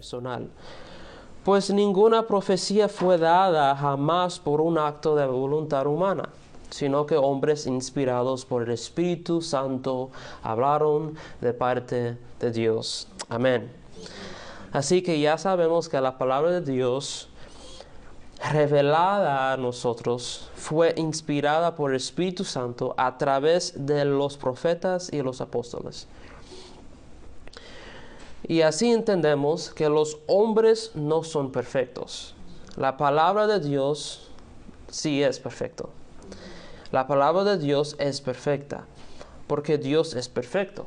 personal. Pues ninguna profecía fue dada jamás por un acto de voluntad humana, sino que hombres inspirados por el Espíritu Santo hablaron de parte de Dios. Amén. Así que ya sabemos que la palabra de Dios revelada a nosotros fue inspirada por el Espíritu Santo a través de los profetas y los apóstoles. Y así entendemos que los hombres no son perfectos. La palabra de Dios sí es perfecta. La palabra de Dios es perfecta, porque Dios es perfecto.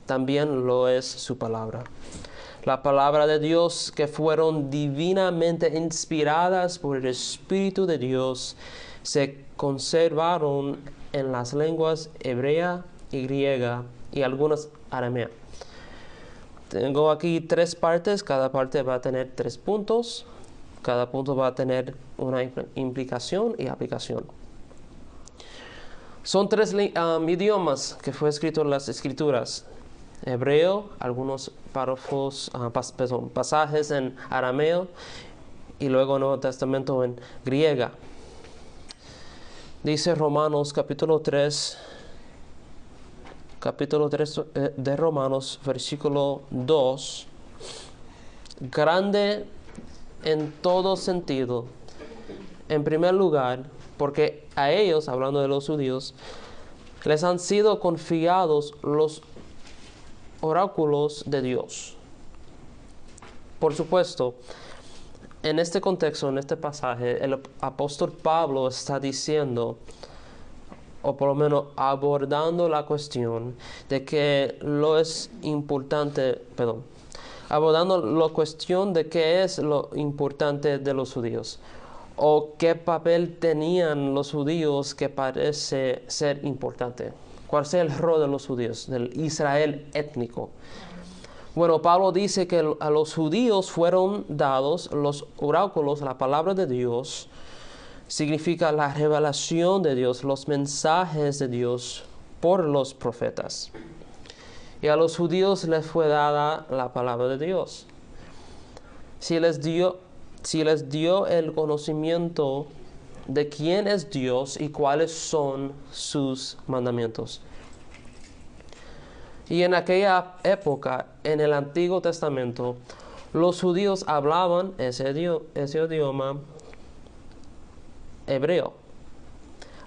También lo es su palabra. La palabra de Dios que fueron divinamente inspiradas por el Espíritu de Dios se conservaron en las lenguas hebrea y griega y algunas aramea. Tengo aquí 3 partes, cada parte va a tener 3 puntos, cada punto va a tener una implicación y aplicación. Son 3 idiomas que fue escrito en las Escrituras: hebreo, algunos párrafos, pasajes en arameo y luego el Nuevo Testamento en griega. Dice Romanos capítulo 3 de Romanos, versículo 2, grande en todo sentido, en primer lugar, porque a ellos, hablando de los judíos, les han sido confiados los oráculos de Dios. Por supuesto, en este contexto, en este pasaje, el apóstol Pablo está diciendo, o por lo menos abordando la cuestión de que abordando la cuestión de qué es lo importante de los judíos, o qué papel tenían los judíos que parece ser importante. ¿Cuál es el rol de los judíos, del Israel étnico? Bueno, Pablo dice que a los judíos fueron dados los oráculos, la palabra de Dios. Significa la revelación de Dios, los mensajes de Dios por los profetas. Y a los judíos les fue dada la palabra de Dios. Si les dio el conocimiento de quién es Dios y cuáles son sus mandamientos. Y en aquella época, en el Antiguo Testamento, los judíos hablaban ese idioma hebreo.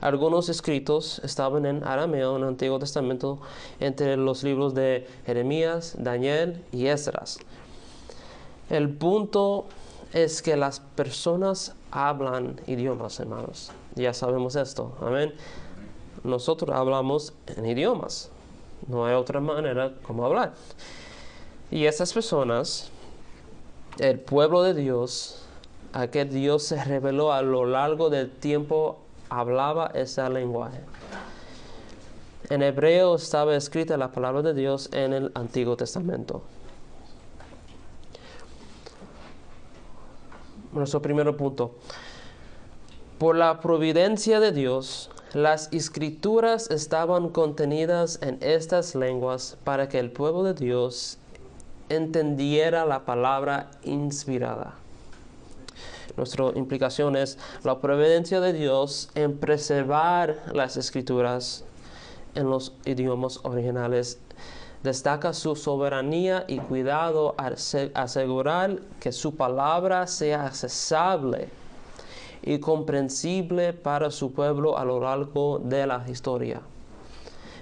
Algunos escritos estaban en arameo en el Antiguo Testamento, entre los libros de Jeremías, Daniel y Esdras. El punto es que las personas hablan idiomas, hermanos. Ya sabemos esto, amén. Nosotros hablamos en idiomas. No hay otra manera como hablar. Y esas personas, el pueblo de Dios, a que Dios se reveló a lo largo del tiempo, hablaba ese lenguaje. En hebreo estaba escrita la palabra de Dios en el Antiguo Testamento. Nuestro primer punto. Por la providencia de Dios, las escrituras estaban contenidas en estas lenguas para que el pueblo de Dios entendiera la palabra inspirada. Nuestra implicación es la providencia de Dios en preservar las escrituras en los idiomas originales. Destaca su soberanía y cuidado al asegurar que su palabra sea accesible y comprensible para su pueblo a lo largo de la historia.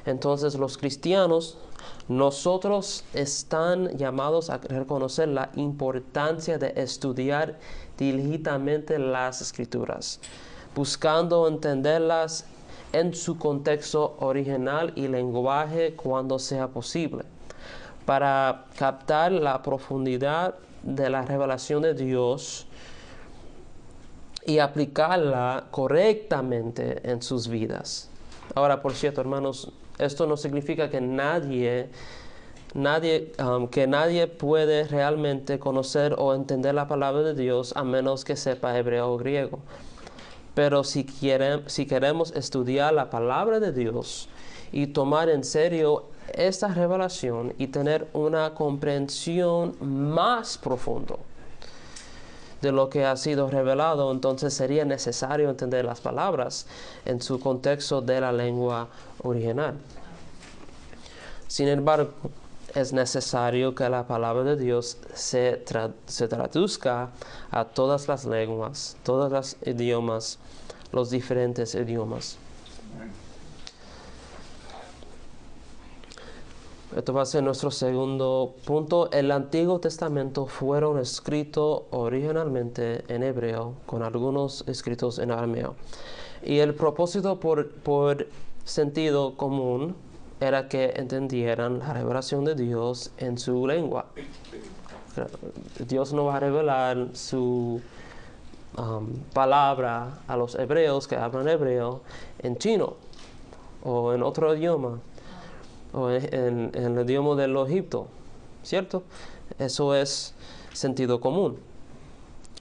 Entonces los cristianos, nosotros están llamados a reconocer la importancia de estudiar diligidamente las Escrituras, buscando entenderlas en su contexto original y lenguaje cuando sea posible, para captar la profundidad de la revelación de Dios y aplicarla correctamente en sus vidas. Ahora, por cierto, hermanos, esto no significa que nadie puede realmente conocer o entender la palabra de Dios a menos que sepa hebreo o griego. Pero si queremos estudiar la palabra de Dios y tomar en serio esta revelación y tener una comprensión más profunda de lo que ha sido revelado, entonces sería necesario entender las palabras en su contexto de la lengua original. Sin embargo, es necesario que la palabra de Dios se traduzca a todas las lenguas, todos los idiomas, los diferentes idiomas. Esto va a ser nuestro segundo punto. El Antiguo Testamento fueron escritos originalmente en hebreo, con algunos escritos en arameo. Y el propósito por sentido común era que entendieran la revelación de Dios en su lengua. Dios no va a revelar su palabra a los hebreos que hablan hebreo en chino o en otro idioma o en el idioma del Egipto, ¿cierto? Eso es sentido común.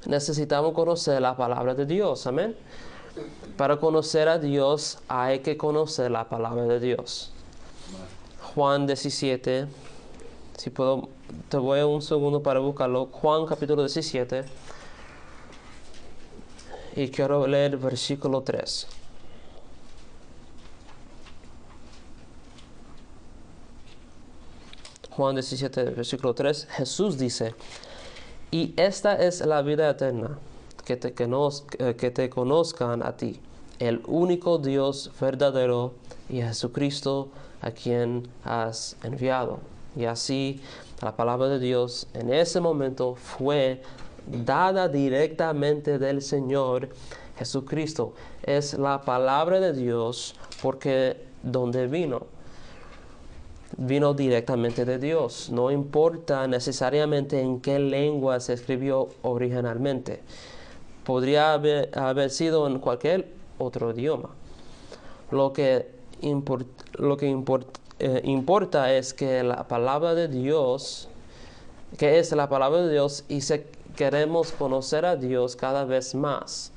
Necesitamos conocer la palabra de Dios, amén. Para conocer a Dios hay que conocer la palabra de Dios. Juan 17, si puedo, te voy un segundo para buscarlo. Juan capítulo 17 y quiero leer versículo 3. Juan 17, versículo 3, Jesús dice: y esta es la vida eterna, que te conozcan a ti, el único Dios verdadero, y a Jesucristo, a quien has enviado. Y así la palabra de Dios en ese momento fue dada directamente del Señor Jesucristo. Es la palabra de Dios porque donde vino directamente de Dios. No importa necesariamente en qué lengua se escribió originalmente. Podría haber sido en cualquier otro idioma. Lo que importa es que la palabra de Dios, que es la palabra de Dios, y si queremos conocer a Dios cada vez más,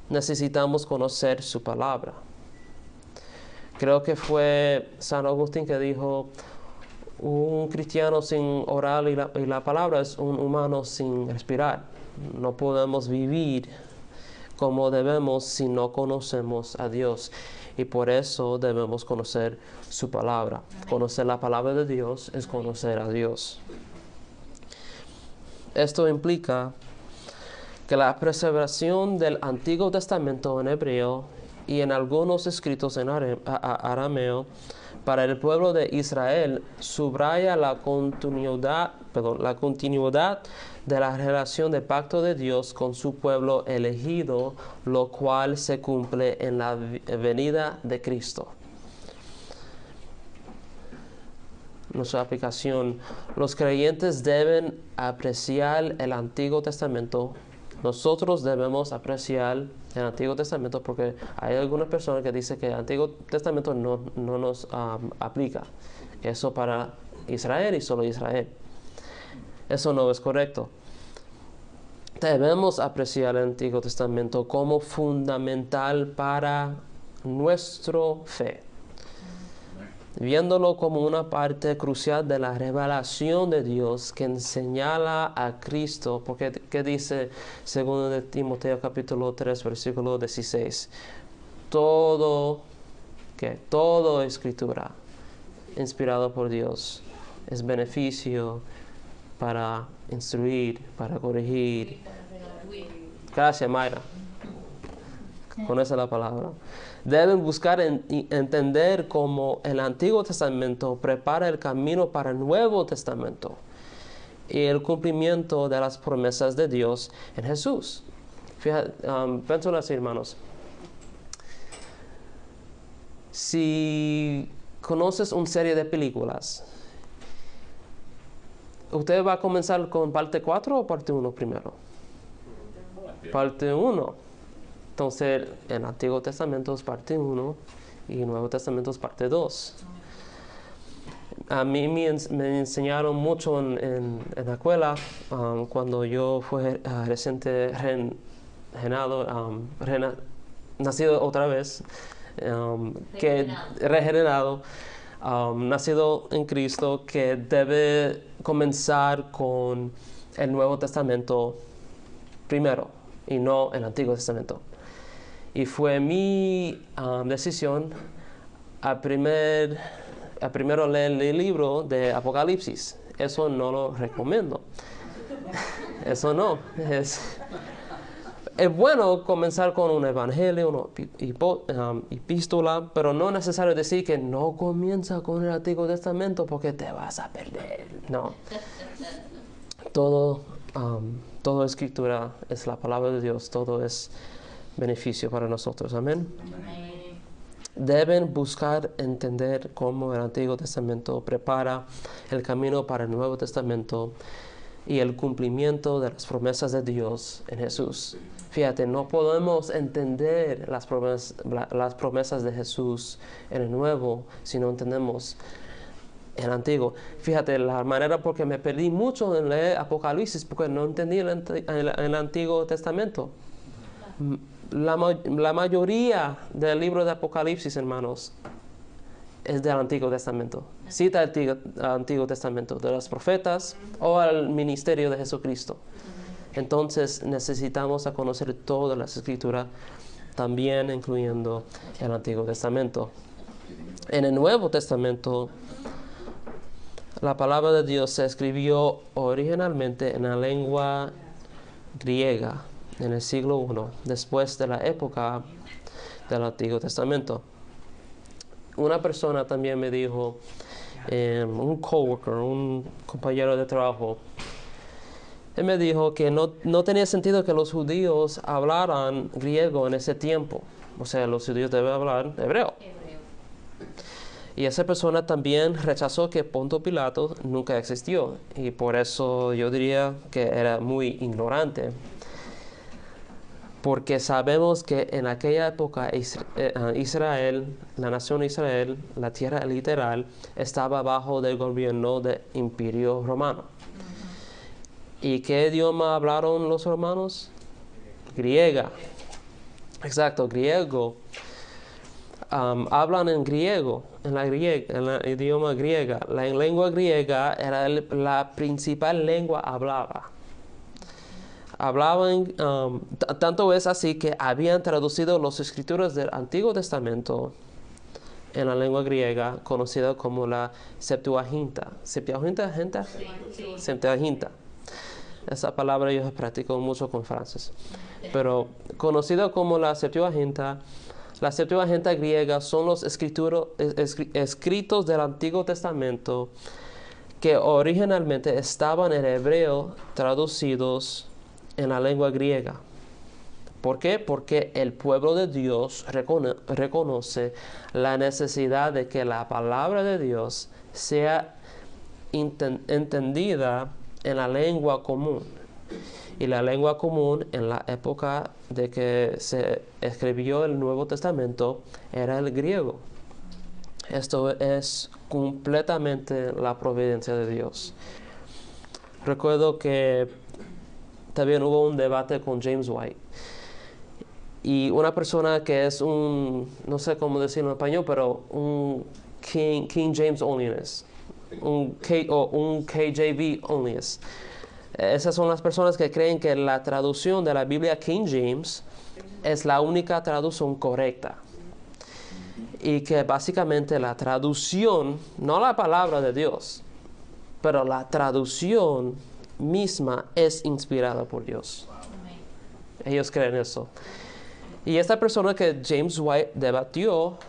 necesitamos conocer su palabra. Creo que fue San Agustín que dijo: un cristiano sin orar y la palabra es un humano sin respirar. No podemos vivir como debemos si no conocemos a Dios. Y por eso debemos conocer su palabra. Conocer la palabra de Dios es conocer a Dios. Esto implica que la preservación del Antiguo Testamento en hebreo y en algunos escritos en arameo para el pueblo de Israel subraya la continuidad de la relación de pacto de Dios con su pueblo elegido, lo cual se cumple en la venida de Cristo. Nuestra aplicación: los creyentes deben apreciar el Antiguo Testamento. Nosotros debemos apreciar el Antiguo Testamento porque hay algunas personas que dicen que el Antiguo Testamento no nos aplica. Eso para Israel y solo Israel. Eso no es correcto. Debemos apreciar el Antiguo Testamento como fundamental para nuestra fe, viéndolo como una parte crucial de la revelación de Dios que señala a Cristo, porque ¿qué dice 2 de Timoteo capítulo 3 versículo 16? Todo escritura inspirado por Dios es beneficio para instruir, para corregir. Gracias, Mayra. Conoce la palabra. Deben buscar entender cómo el Antiguo Testamento prepara el camino para el Nuevo Testamento y el cumplimiento de las promesas de Dios en Jesús. Fíjate, piénsalo así, hermanos. Si conoces una serie de películas, ¿usted va a comenzar con parte 4 o parte 1 primero? Parte 1. Entonces, el Antiguo Testamento es parte 1 y el Nuevo Testamento es parte 2. A mí me enseñaron mucho en la escuela cuando yo fui reciente nacido otra vez, regenerado, nacido en Cristo que debe comenzar con el Nuevo Testamento primero y no el Antiguo Testamento. Y fue mi decisión a primero leer el libro de Apocalipsis. Eso no lo recomiendo. Eso no. Es bueno comenzar con un evangelio, una epístola, pero no es necesario decir que no comienza con el Antiguo Testamento porque te vas a perder. No. Toda escritura es la palabra de Dios, todo es beneficio para nosotros. Amén. Deben buscar entender cómo el Antiguo Testamento prepara el camino para el Nuevo Testamento y el cumplimiento de las promesas de Dios en Jesús. Fíjate, no podemos entender las promesas de Jesús en el Nuevo si no entendemos el Antiguo. Fíjate, la manera porque me perdí mucho en leer Apocalipsis porque no entendí el Antiguo Testamento. La mayoría del libro de Apocalipsis, hermanos, es del Antiguo Testamento. Cita el Antiguo Testamento, de los profetas o al ministerio de Jesucristo. Entonces necesitamos conocer todas las escrituras, también incluyendo el Antiguo Testamento. En el Nuevo Testamento, la palabra de Dios se escribió originalmente en la lengua griega en el siglo I, después de la época del Antiguo Testamento. Una persona también me dijo, un coworker, un compañero de trabajo, él me dijo que no tenía sentido que los judíos hablaran griego en ese tiempo. O sea, los judíos deben hablar hebreo. Y esa persona también rechazó que Ponto Pilato nunca existió. Y por eso yo diría que era muy ignorante. Porque sabemos que en aquella época Israel, la nación de Israel, la tierra literal, estaba bajo del gobierno del Imperio Romano. ¿Y qué idioma hablaron los romanos? Griega. Exacto, griego. Hablan en griego, en el idioma griega. La lengua griega era la principal lengua hablada. Hablaban, tanto es así que habían traducido las escrituras del Antiguo Testamento en la lengua griega, conocida como la Septuaginta. ¿Septuaginta? Sí. Septuaginta. Esa palabra yo practico mucho con Francis. Pero conocida como la Septuaginta griega son los escritos del Antiguo Testamento que originalmente estaban en hebreo traducidos en la lengua griega. ¿Por qué? Porque el pueblo de Dios reconoce la necesidad de que la palabra de Dios sea entendida en la lengua común. Y la lengua común en la época de que se escribió el Nuevo Testamento era el griego. Esto es completamente la providencia de Dios. Recuerdo que también hubo un debate con James White. Y una persona que es no sé cómo decirlo en español, pero un King James onlyness. Un KJV onlyness. Esas son las personas que creen que la traducción de la Biblia King James es la única traducción correcta. Y que básicamente la traducción, no la palabra de Dios, pero la traducción misma es inspirada por Dios. Ellos creen eso. Y esta persona que James White debatió,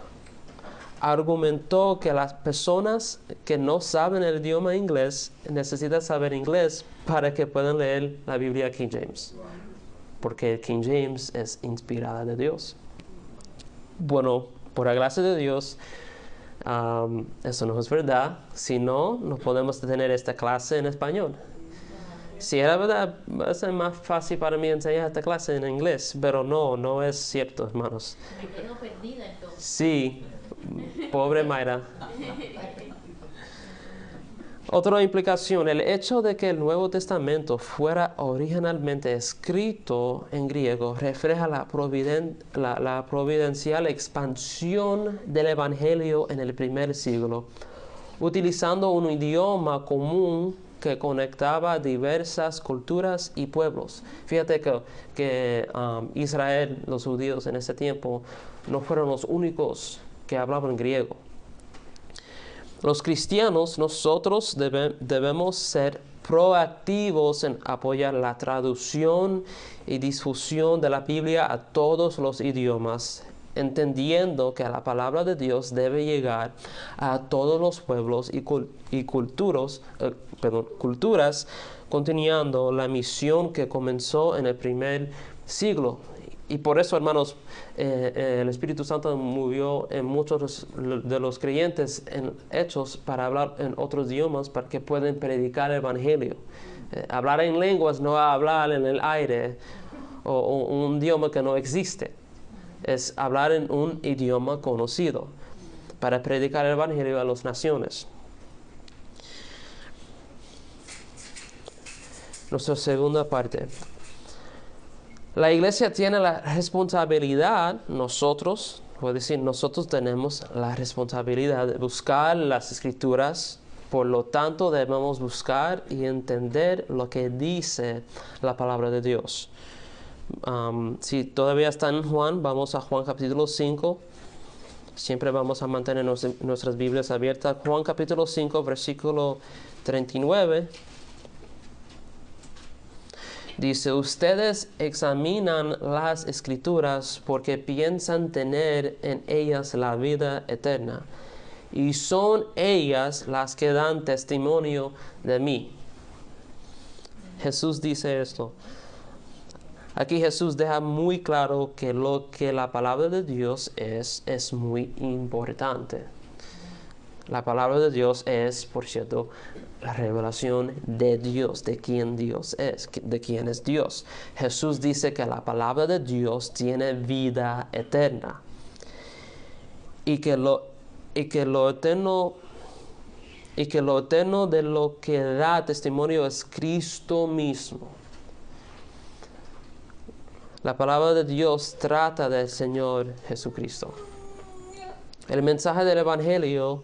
argumentó que las personas que no saben el idioma inglés necesitan saber inglés para que puedan leer la Biblia King James. Porque King James es inspirada de Dios. Bueno, por la gracia de Dios, eso no es verdad. Si no, no podemos tener esta clase en español. Si era verdad, va a ser más fácil para mí enseñar esta clase en inglés, pero no es cierto, hermanos. Me quedo perdida entonces. Sí, pobre Mayra. Otra implicación, el hecho de que el Nuevo Testamento fuera originalmente escrito en griego refleja la providencial expansión del Evangelio en el primer siglo, utilizando un idioma común que conectaba diversas culturas y pueblos. Fíjate que Israel, los judíos en ese tiempo, no fueron los únicos que hablaban griego. Los cristianos, nosotros debemos ser proactivos en apoyar la traducción y difusión de la Biblia a todos los idiomas, entendiendo que la palabra de Dios debe llegar a todos los pueblos y culturas, continuando la misión que comenzó en el primer siglo. Y por eso, hermanos, el Espíritu Santo movió en muchos de los creyentes en Hechos para hablar en otros idiomas para que puedan predicar el Evangelio. Hablar en lenguas no es hablar en el aire o un idioma que no existe. Es hablar en un idioma conocido para predicar el Evangelio a las naciones. Nuestra segunda parte. La iglesia tiene la responsabilidad, nosotros tenemos la responsabilidad de buscar las escrituras, por lo tanto debemos buscar y entender lo que dice la palabra de Dios. Si todavía está en Juan, vamos a Juan capítulo 5. Siempre vamos a mantener nuestras Biblias abiertas. Juan capítulo 5, versículo 39. Dice, ustedes examinan las escrituras porque piensan tener en ellas la vida eterna, y son ellas las que dan testimonio de mí. Jesús dice esto. Aquí Jesús deja muy claro que lo que la palabra de Dios es muy importante. La palabra de Dios es, por cierto, la revelación de Dios, de quién Dios es, de quién es Dios. Jesús dice que la palabra de Dios tiene vida eterna y que lo eterno de lo que da testimonio es Cristo mismo. La palabra de Dios trata del Señor Jesucristo. El mensaje del Evangelio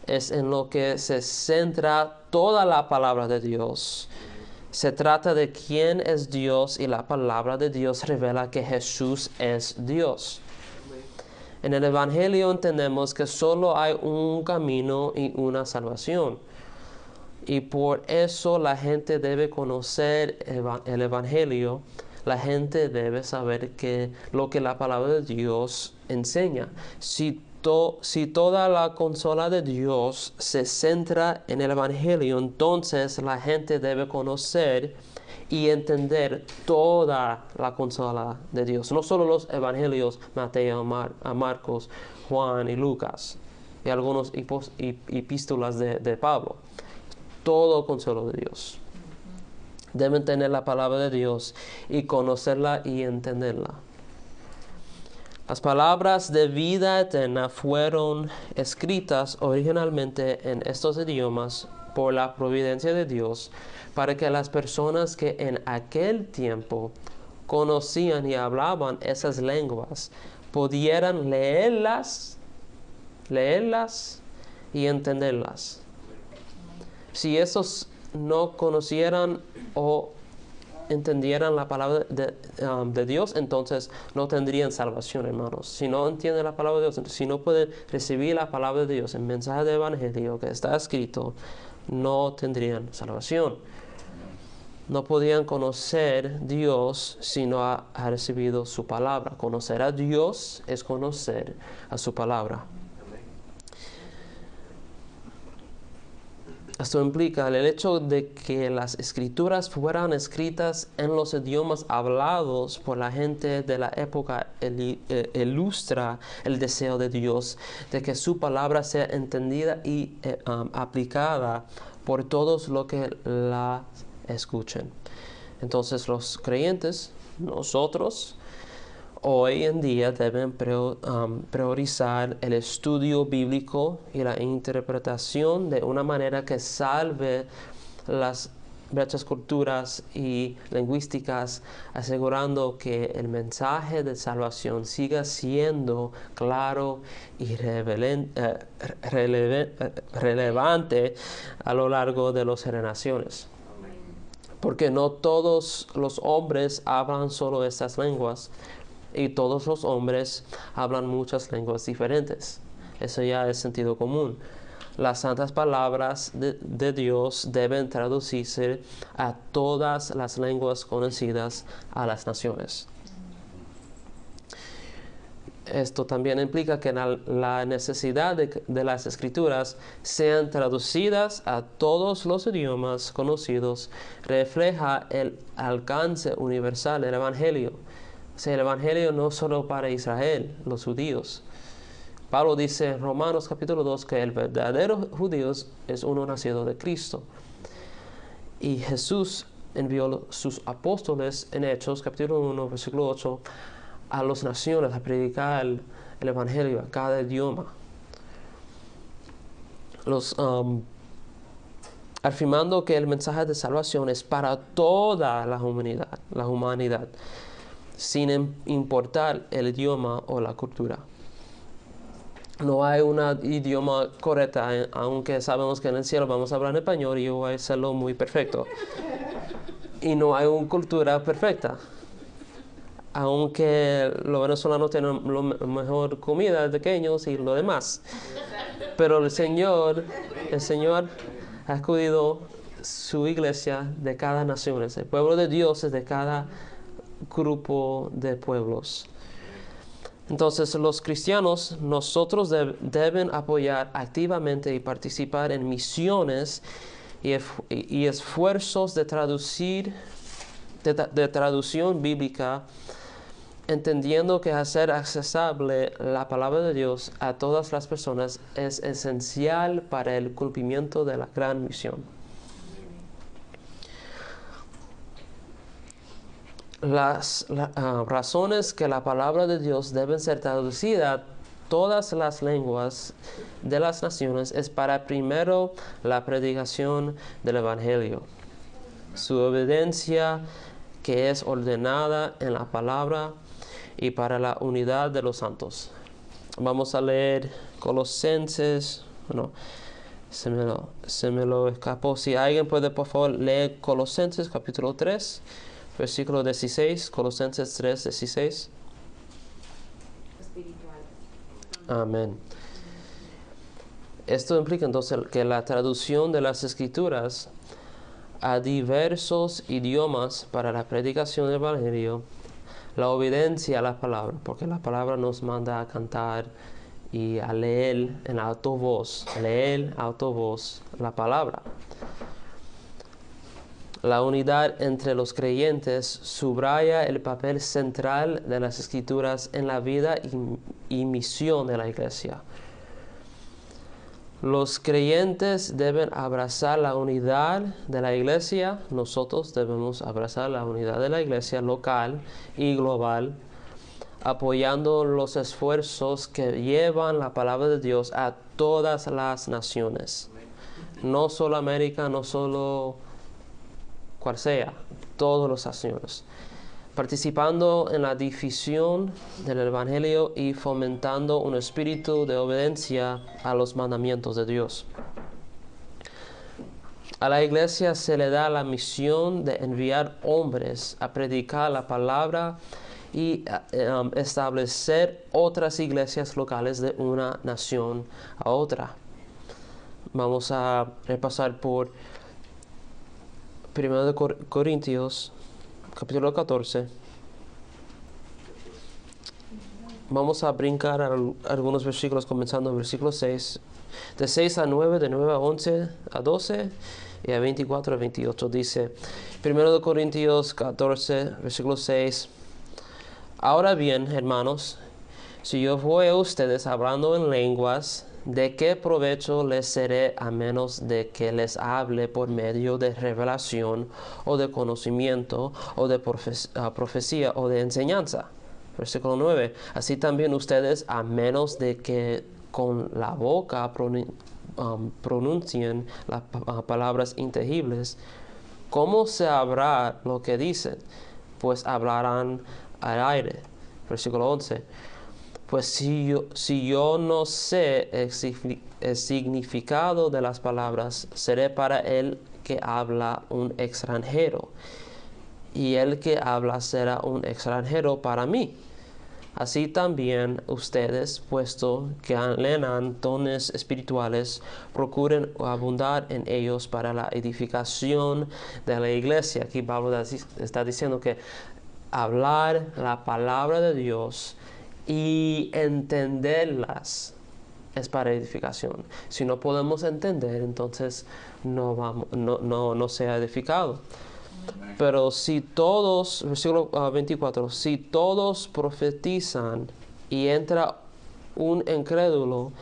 es en lo que se centra toda la palabra de Dios. Se trata de quién es Dios y la palabra de Dios revela que Jesús es Dios. En el Evangelio entendemos que solo hay un camino y una salvación. Y por eso la gente debe conocer el Evangelio. La gente debe saber lo que la palabra de Dios enseña. Si toda la consola de Dios se centra en el Evangelio, entonces la gente debe conocer y entender toda la consola de Dios. No solo los evangelios, Mateo, Marcos, Juan y Lucas, y algunos epístolas de Pablo. Todo consuelo de Dios. Deben tener la palabra de Dios y conocerla y entenderla. Las palabras de vida eterna fueron escritas originalmente en estos idiomas por la providencia de Dios para que las personas que en aquel tiempo conocían y hablaban esas lenguas pudieran leerlas y entenderlas. Si esos no conocieran o entendieran la palabra de Dios, entonces no tendrían salvación, hermanos. Si no entienden la palabra de Dios, si no pueden recibir la palabra de Dios, el mensaje del Evangelio que está escrito, no tendrían salvación. No podían conocer a Dios si no ha recibido su palabra. Conocer a Dios es conocer a su palabra. Esto implica el hecho de que las escrituras fueran escritas en los idiomas hablados por la gente de la época ilustra el deseo de Dios de que su palabra sea entendida y aplicada por todos los que la escuchen. Entonces los creyentes, nosotros, hoy en día deben priorizar el estudio bíblico y la interpretación de una manera que salve las brechas culturas y lingüísticas, asegurando que el mensaje de salvación siga siendo claro y relevante a lo largo de las generaciones. Porque no todos los hombres hablan solo estas lenguas y todos los hombres hablan muchas lenguas diferentes. Eso ya es sentido común. Las santas palabras de Dios deben traducirse a todas las lenguas conocidas a las naciones. Esto también implica que la necesidad de las escrituras sean traducidas a todos los idiomas conocidos refleja el alcance universal del Evangelio. O sea, el Evangelio no solo para Israel, los judíos. Pablo dice en Romanos capítulo 2 que el verdadero judío es uno nacido de Cristo. Y Jesús envió sus apóstoles en Hechos capítulo 1 versículo 8 a las naciones a predicar el Evangelio a cada idioma. Afirmando que el mensaje de salvación es para toda la humanidad, sin importar el idioma o la cultura. No hay un idioma correcto, aunque sabemos que en el cielo vamos a hablar en español y yo voy a hacerlo muy perfecto. Y no hay una cultura perfecta. Aunque los venezolanos tienen la mejor comida, pequeños y lo demás. Pero el Señor ha escogido su iglesia de cada nación. El pueblo de Dios es de cada grupo de pueblos. Entonces los cristianos, nosotros deben apoyar activamente y participar en misiones y esfuerzos de traducción bíblica, entendiendo que hacer accesible la palabra de Dios a todas las personas es esencial para el cumplimiento de la gran misión. Las razones que la palabra de Dios debe ser traducida a todas las lenguas de las naciones es para, primero, la predicación del Evangelio, su obediencia que es ordenada en la palabra y para la unidad de los santos. Vamos a leer Colosenses. Bueno, se me lo escapó. Si alguien puede, por favor, leer Colosenses capítulo 3, versículo 16. Colosenses 3, 16. Espiritual. Amén. Esto implica entonces que la traducción de las Escrituras a diversos idiomas para la predicación del Evangelio, la obediencia a la palabra, porque la palabra nos manda a cantar y a leer en alta voz la palabra. La unidad entre los creyentes subraya el papel central de las Escrituras en la vida y misión de la Iglesia. Los creyentes deben abrazar la unidad de la iglesia. Nosotros debemos abrazar la unidad de la iglesia local y global, apoyando los esfuerzos que llevan la palabra de Dios a todas las naciones. No solo América, no solo cual sea, todas las naciones. Participando en la difusión del Evangelio y fomentando un espíritu de obediencia a los mandamientos de Dios. A la iglesia se le da la misión de enviar hombres a predicar la palabra y establecer otras iglesias locales de una nación a otra. Vamos a repasar por 1 Corintios capítulo 14. Vamos a brincar algunos versículos comenzando en versículo 6. De 6 a 9, de 9 a 11 a 12 y a 24 a 28 dice 1 Corintios 14, versículo 6. Ahora bien, hermanos, si yo voy a ustedes hablando en lenguas, ¿de qué provecho les seré a menos de que les hable por medio de revelación o de conocimiento o de profecía o de enseñanza? Versículo 9. Así también ustedes, a menos de que con la boca pronuncien las palabras intangibles, ¿cómo se sabrá lo que dicen? Pues hablarán al aire. Versículo 11. Pues si yo no sé el significado de las palabras, seré para el que habla un extranjero, y el que habla será un extranjero para mí. Así también ustedes, puesto que anhelan dones espirituales, procuren abundar en ellos para la edificación de la iglesia. Aquí Pablo está diciendo que hablar la palabra de Dios y entenderlas es para edificación. Si no podemos entender, entonces no sea edificado. Pero si todos, versículo 24, si todos profetizan y entra un incrédulo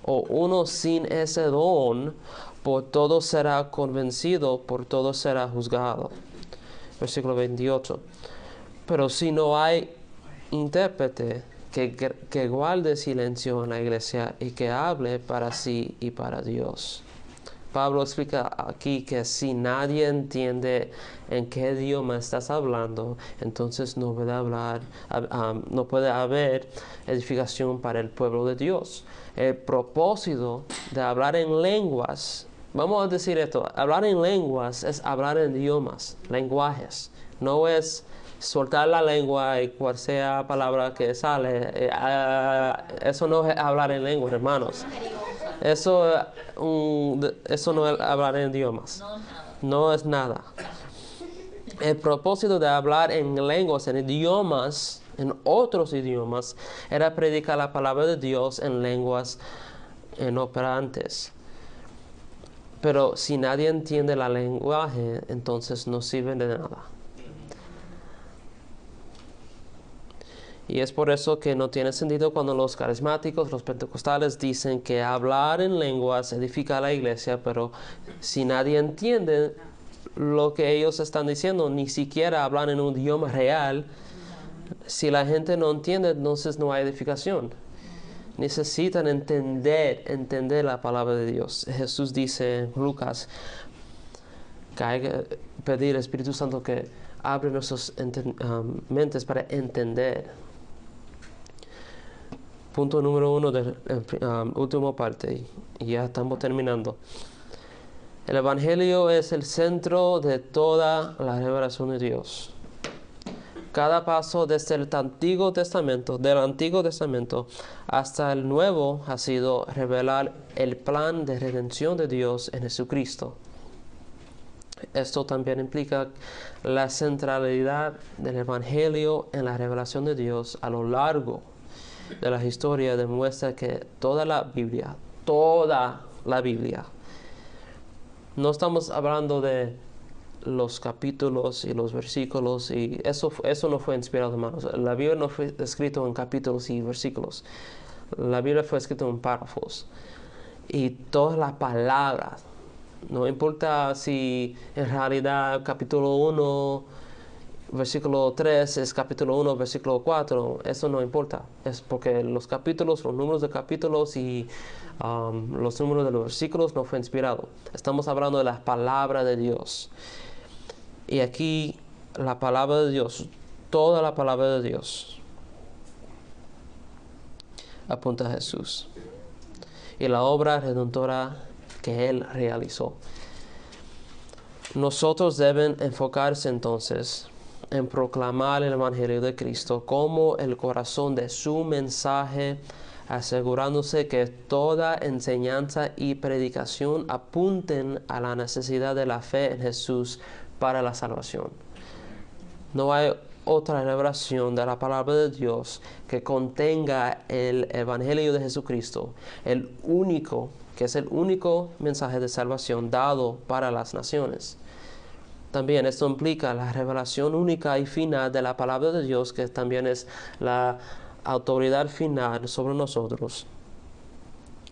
o uno sin ese don, por todo será convencido, por todo será juzgado. Versículo 28. Pero si no hay intérprete que guarde silencio en la iglesia y que hable para sí y para Dios. Pablo explica aquí que si nadie entiende en qué idioma estás hablando, entonces no puede haber edificación para el pueblo de Dios. El propósito de hablar en lenguas, vamos a decir esto, hablar en lenguas es hablar en idiomas, lenguajes. No es soltar la lengua y cual sea palabra que sale. Eso no es hablar en lenguas, hermanos. Eso no es hablar en idiomas. No es nada. El propósito de hablar en lenguas, en idiomas, en otros idiomas, era predicar la palabra de Dios en lenguas inoperantes. Pero si nadie entiende el lenguaje, entonces no sirve de nada. Y es por eso que no tiene sentido cuando los carismáticos, los pentecostales dicen que hablar en lenguas edifica a la iglesia, pero si nadie entiende lo que ellos están diciendo, ni siquiera hablan en un idioma real, si la gente no entiende, entonces no hay edificación. Necesitan entender la palabra de Dios. Jesús dice en Lucas que hay que pedir al Espíritu Santo que abra nuestras mentes para entender. Punto número 1 de la última parte, y ya estamos terminando. El Evangelio es el centro de toda la revelación de Dios. Cada paso desde el Antiguo Testamento, hasta el Nuevo ha sido revelar el plan de redención de Dios en Jesucristo. Esto también implica la centralidad del Evangelio en la revelación de Dios a lo largo de la historia. Demuestra que toda la Biblia, no estamos hablando de los capítulos y los versículos, y eso no fue inspirado, hermanos. La Biblia no fue escrita en capítulos y versículos. La Biblia fue escrita en párrafos. Y todas las palabras, no importa si en realidad capítulo 1, versículo 3 es capítulo 1, versículo 4, eso no importa. Es porque los capítulos, los números de capítulos y los números de los versículos no fue inspirado. Estamos hablando de la palabra de Dios. Y aquí la palabra de Dios, toda la palabra de Dios, apunta a Jesús y la obra redentora que Él realizó. Nosotros deben enfocarse entonces en proclamar el Evangelio de Cristo como el corazón de su mensaje, asegurándose que toda enseñanza y predicación apunten a la necesidad de la fe en Jesús para la salvación. No hay otra revelación de la palabra de Dios que contenga el Evangelio de Jesucristo, que es el único mensaje de salvación dado para las naciones. También esto implica la revelación única y final de la palabra de Dios, que también es la autoridad final sobre nosotros.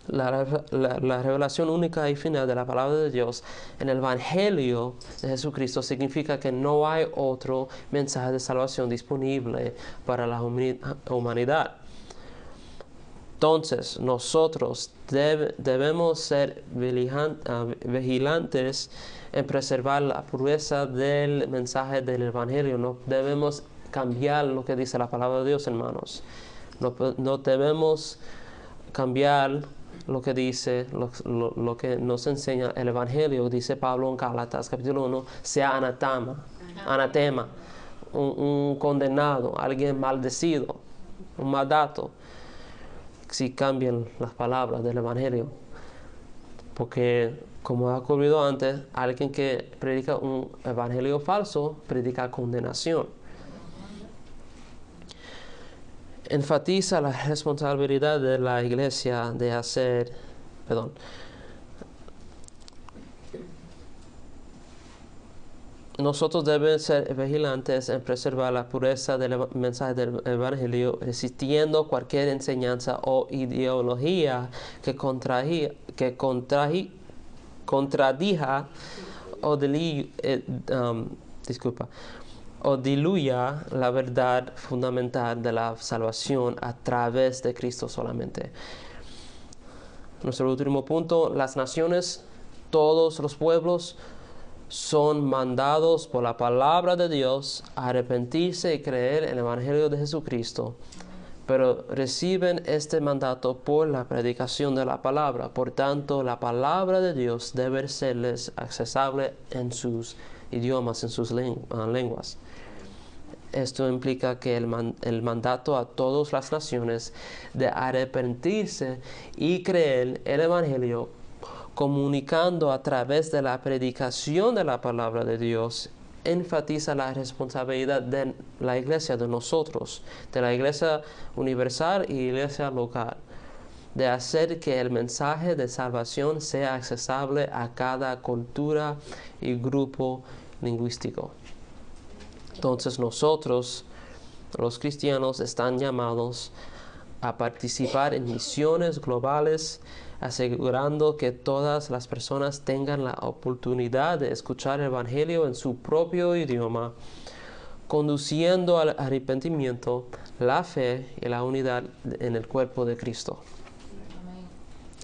La revelación única y final de la palabra de Dios en el Evangelio de Jesucristo significa que no hay otro mensaje de salvación disponible para la humanidad. Entonces, nosotros debemos ser vigilantes en preservar la pureza del mensaje del Evangelio. No debemos cambiar lo que dice la palabra de Dios, hermanos. No debemos cambiar lo que dice, lo que nos enseña el Evangelio. Dice Pablo en Gálatas, capítulo 1, sea anatema, un condenado, alguien maldecido, un maldato, si cambian las palabras del Evangelio. Porque, como ha ocurrido antes, alguien que predica un evangelio falso, predica condenación. Enfatiza la responsabilidad de la iglesia de hacer, nosotros debemos ser vigilantes en preservar la pureza del mensaje del Evangelio, resistiendo cualquier enseñanza o ideología que contradija o diluya la verdad fundamental de la salvación a través de Cristo solamente. Nuestro último punto, las naciones, todos los pueblos, son mandados por la palabra de Dios a arrepentirse y creer en el Evangelio de Jesucristo, pero reciben este mandato por la predicación de la palabra. Por tanto, la palabra de Dios debe serles accesible en sus idiomas, en sus lenguas. Esto implica que el mandato a todas las naciones de arrepentirse y creer el Evangelio, comunicando a través de la predicación de la palabra de Dios, enfatiza la responsabilidad de la iglesia, de nosotros, de la iglesia universal y iglesia local, de hacer que el mensaje de salvación sea accesible a cada cultura y grupo lingüístico. Entonces nosotros, los cristianos, están llamados a participar en misiones globales, asegurando que todas las personas tengan la oportunidad de escuchar el Evangelio en su propio idioma, conduciendo al arrepentimiento, la fe y la unidad en el cuerpo de Cristo.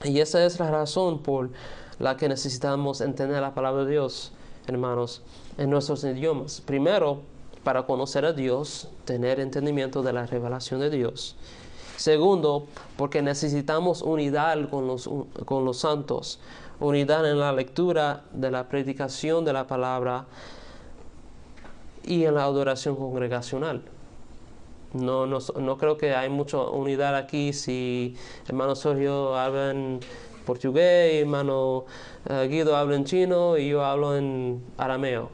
Y esa es la razón por la que necesitamos entender la palabra de Dios, hermanos, en nuestros idiomas. Primero, para conocer a Dios, tener entendimiento de la revelación de Dios. Segundo, porque necesitamos unidad con los santos, unidad en la lectura de la predicación de la palabra y en la adoración congregacional. No creo que hay mucha unidad aquí si hermano Sergio habla en portugués, hermano Guido habla en chino y yo hablo en arameo.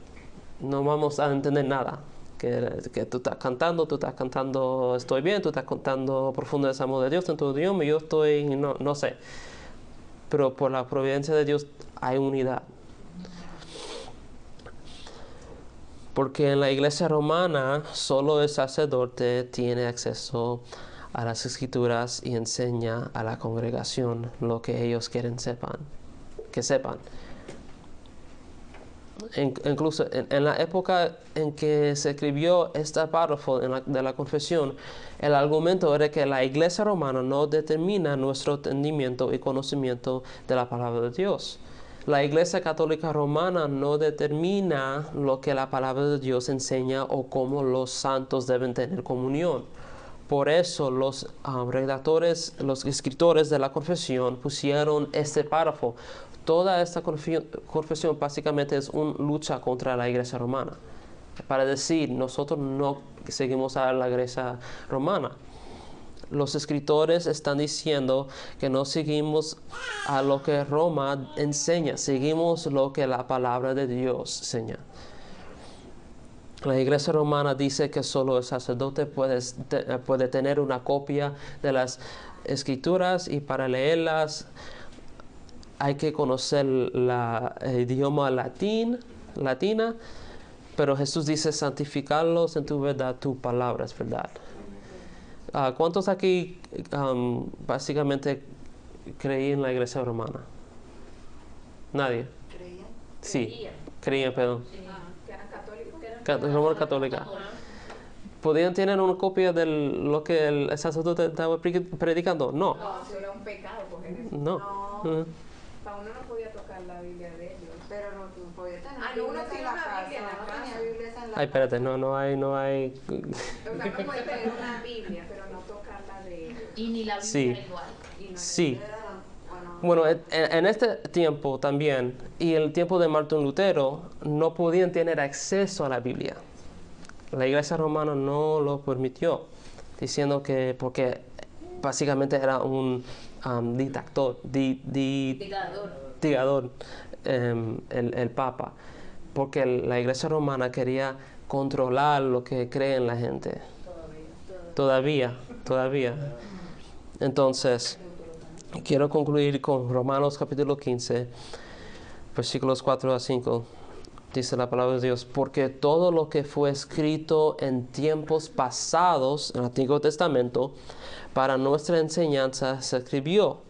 No vamos a entender nada. Que tú estás cantando estoy bien, tú estás cantando profundo desamor de Dios en tu idioma y yo estoy, no sé. Pero por la providencia de Dios hay unidad. Porque en la iglesia romana solo el sacerdote tiene acceso a las escrituras y enseña a la congregación lo que ellos quieren que sepan. Incluso en la época en que se escribió este párrafo de la confesión, el argumento era que la iglesia romana no determina nuestro entendimiento y conocimiento de la palabra de Dios. La iglesia católica romana no determina lo que la palabra de Dios enseña o cómo los santos deben tener comunión. Por eso los redactores, los escritores de la confesión pusieron este párrafo. Toda esta confesión básicamente es una lucha contra la iglesia romana. Para decir, nosotros no seguimos a la iglesia romana. Los escritores están diciendo que no seguimos a lo que Roma enseña, seguimos lo que la palabra de Dios enseña. La iglesia romana dice que solo el sacerdote puede tener una copia de las escrituras y para leerlas hay que conocer el idioma latina, pero Jesús dice santificarlos en tu verdad, tu palabra es verdad. ¿Cuántos aquí básicamente creía en la iglesia romana? Nadie. ¿Creían? Sí, creían, perdón. Que eran católicos. Romana católica. ¿Podían tener una copia de lo que el sacerdote estaba predicando? No. No, eso era un pecado coger eso. No. No. Para uno no podía tocar la Biblia de ellos. Pero no tú podías tener Ah, no, uno Biblias en tiene la una casa. Biblia en la No casa. tenía Biblias en la Ay, espérate, no hay. O sea, no puede tener una Biblia, pero no tocarla de ellos. Y ni la Biblia Sí. era igual. Y no era- Sí. Era, Bueno, en este tiempo también, y el tiempo de Martín Lutero, no podían tener acceso a la Biblia. La iglesia romana no lo permitió, diciendo que porque básicamente era un dictador, Dictador. el Papa, porque la iglesia romana quería controlar lo que cree la gente. Todavía. Entonces, quiero concluir con Romanos capítulo 15, versículos 4 a 5. Dice la palabra de Dios, porque todo lo que fue escrito en tiempos pasados, en el Antiguo Testamento, para nuestra enseñanza se escribió,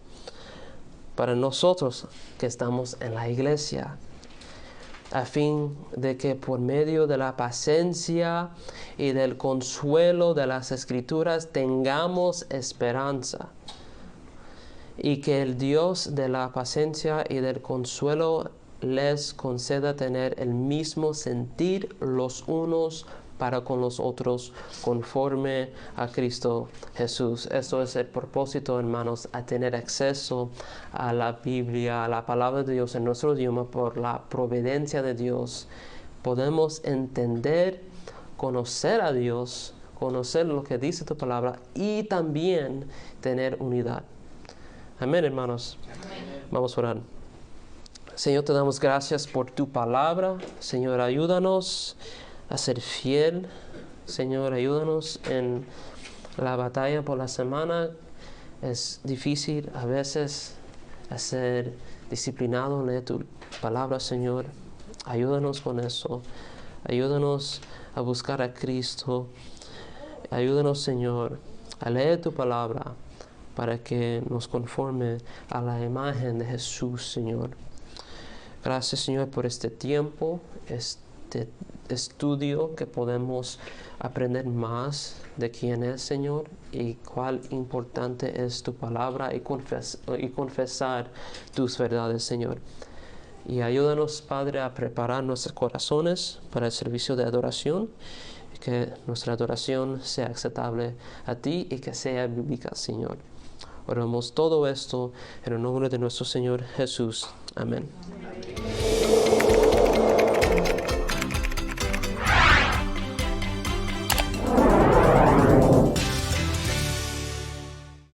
para nosotros que estamos en la iglesia, a fin de que por medio de la paciencia y del consuelo de las Escrituras tengamos esperanza. Y que el Dios de la paciencia y del consuelo les conceda tener el mismo sentir los unos para con los otros, conforme a Cristo Jesús. Esto es el propósito, hermanos, a tener acceso a la Biblia, a la palabra de Dios en nuestro idioma por la providencia de Dios. Podemos entender, conocer a Dios, conocer lo que dice tu palabra y también tener unidad. Amén, hermanos. Vamos a orar. Señor, te damos gracias por tu palabra. Señor, ayúdanos a ser fiel. Señor, ayúdanos en la batalla por la semana. Es difícil a veces a ser disciplinado en leer tu palabra, Señor. Ayúdanos con eso. Ayúdanos a buscar a Cristo. Ayúdanos, Señor, a leer tu palabra para que nos conforme a la imagen de Jesús, Señor. Gracias, Señor, por este tiempo, este estudio que podemos aprender más de quién es, Señor, y cuál importante es tu palabra y confesar tus verdades, Señor. Y ayúdanos, Padre, a preparar nuestros corazones para el servicio de adoración, y que nuestra adoración sea aceptable a ti y que sea bíblica, Señor. Oramos todo esto en el nombre de nuestro Señor Jesús. Amén.